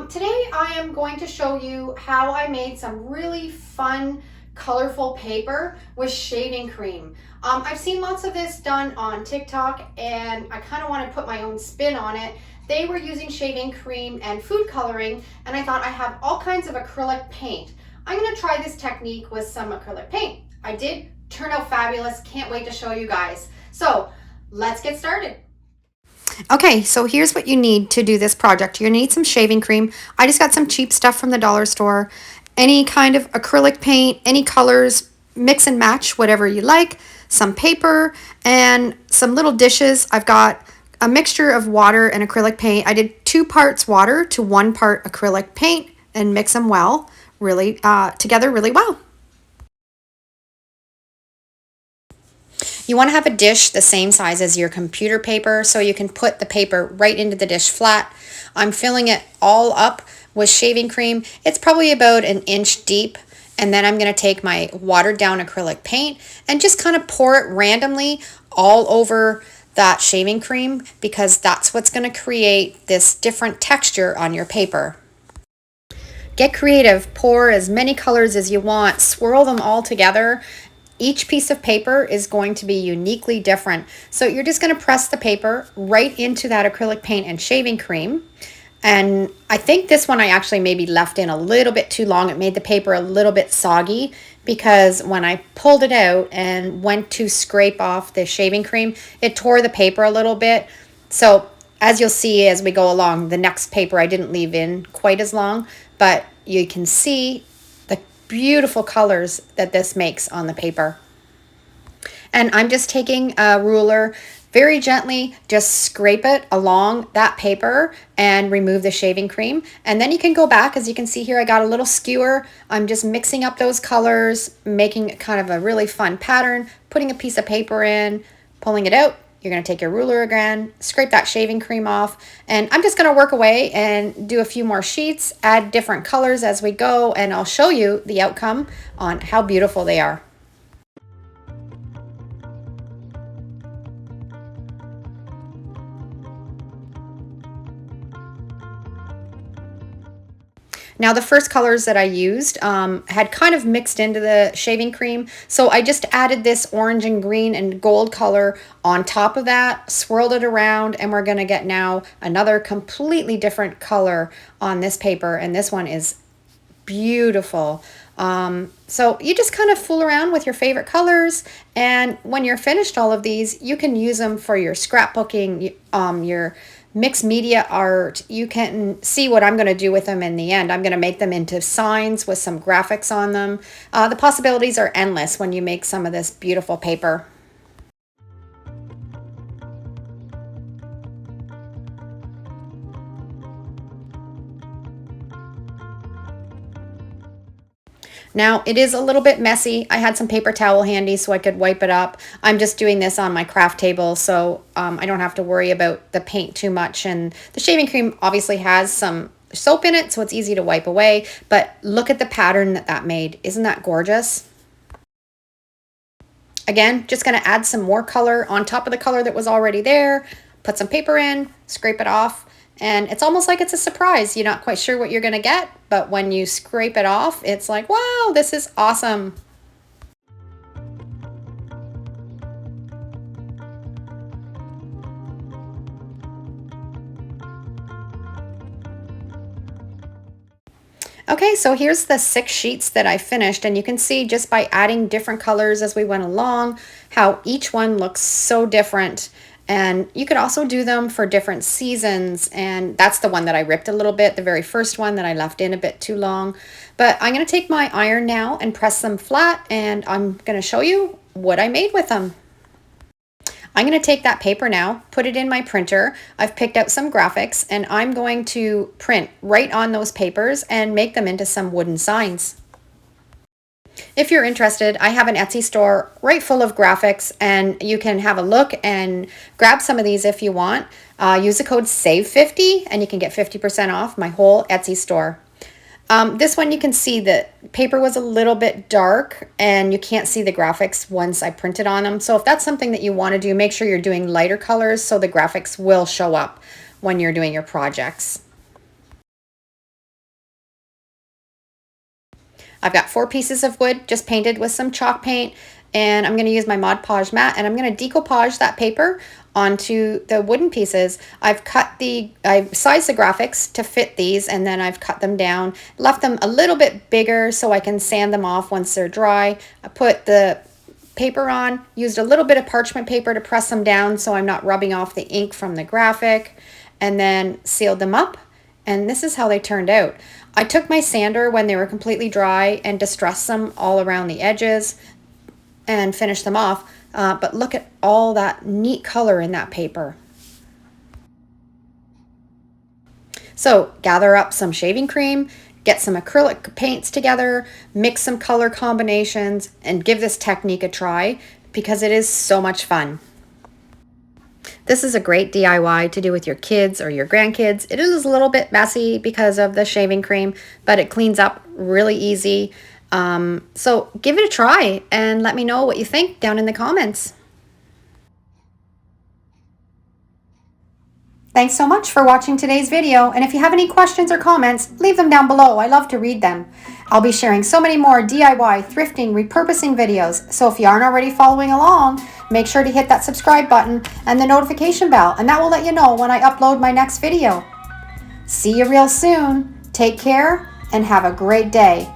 Today I am going to show you how I made some really fun, colorful paper with shaving cream. I've seen lots of this done on TikTok and I kind of want to put my own spin on it. They were using shaving cream and food coloring, and I thought I have all kinds of acrylic paint. I'm going to try this technique with some acrylic paint. I did turn out fabulous. Can't wait to show you guys. So let's get started. Okay, so here's what you need to do this project. You're gonna need some shaving cream. I just got some cheap stuff from the dollar store. Any kind of acrylic paint, any colors, mix and match whatever you like. Some paper and some little dishes. I've got a mixture of water and acrylic paint. I did 2 parts water to 1 part acrylic paint and mix them well, really together really well. You want to have a dish the same size as your computer paper so you can put the paper right into the dish flat. I'm filling it all up with shaving cream. It's probably about an inch deep. And then I'm going to take my watered down acrylic paint and just kind of pour it randomly all over that shaving cream, because that's what's going to create this different texture on your paper. Get creative, pour as many colors as you want, swirl them all together. Each piece of paper is going to be uniquely different. So you're just going to press the paper right into that acrylic paint and shaving cream. And I think this one I actually maybe left in a little bit too long. It made the paper a little bit soggy, because when I pulled it out and went to scrape off the shaving cream, it tore the paper a little bit. So as you'll see as we go along, the next paper I didn't leave in quite as long, but you can see the beautiful colors that this makes on the paper. And I'm just taking a ruler, very gently just scrape it along that paper and remove the shaving cream. And then you can go back. As you can see here, I got a little skewer. I'm just mixing up those colors, making kind of a really fun pattern, putting a piece of paper in, pulling it out. You're going to take your ruler again, scrape that shaving cream off, and I'm just going to work away and do a few more sheets, add different colors as we go, and I'll show you the outcome on how beautiful they are. Now the first colors that I used had kind of mixed into the shaving cream, so I just added this orange and green and gold color on top of that, swirled it around, and we're going to get now another completely different color on this paper, and this one is beautiful. So you just kind of fool around with your favorite colors, and when you're finished all of these, you can use them for your scrapbooking, your mixed media art. You can see what I'm going to do with them in the end. I'm going to make them into signs with some graphics on them. The possibilities are endless when you make some of this beautiful paper. Now it is a little bit messy. I had some paper towel handy so I could wipe it up. I'm just doing this on my craft table, so I don't have to worry about the paint too much. And the shaving cream obviously has some soap in it, so it's easy to wipe away. But look at the pattern that that made. Isn't that gorgeous? Again, just going to add some more color on top of the color that was already there. Put some paper in, scrape it off. And it's almost like it's a surprise. You're not quite sure what you're going to get, but when you scrape it off, it's like, wow, this is awesome. Okay, so here's the 6 sheets that I finished, and you can see just by adding different colors as we went along, how each one looks so different. And you could also do them for different seasons, and that's the one that I ripped a little bit, the very first one that I left in a bit too long. But I'm going to take my iron now and press them flat, and I'm going to show you what I made with them. I'm going to take that paper now, put it in my printer. I've picked out some graphics, and I'm going to print right on those papers and make them into some wooden signs. If you're interested, I have an Etsy store right full of graphics, and you can have a look and grab some of these if you want. Use the code SAVE50 and you can get 50% off my whole Etsy store. This one you can see that paper was a little bit dark and you can't see the graphics once I printed on them. So if that's something that you want to do, make sure you're doing lighter colors so the graphics will show up when you're doing your projects. I've got 4 pieces of wood just painted with some chalk paint, and I'm going to use my Mod Podge mat, and I'm going to decoupage that paper onto the wooden pieces. I've sized the graphics to fit these, and then I've cut them down, left them a little bit bigger so I can sand them off once they're dry. I put the paper on, used a little bit of parchment paper to press them down so I'm not rubbing off the ink from the graphic, and then sealed them up, and this is how they turned out. I took my sander when they were completely dry and distressed them all around the edges and finished them off, but look at all that neat color in that paper. So gather up some shaving cream, get some acrylic paints together, mix some color combinations, and give this technique a try because it is so much fun. This is a great DIY to do with your kids or your grandkids. It is a little bit messy because of the shaving cream, but it cleans up really easy. So give it a try and let me know what you think down in the comments. Thanks so much for watching today's video, and if you have any questions or comments, leave them down below. I love to read them. I'll be sharing so many more DIY, thrifting, repurposing videos, so if you aren't already following along, make sure to hit that subscribe button and the notification bell, and that will let you know when I upload my next video. See you real soon. Take care and have a great day.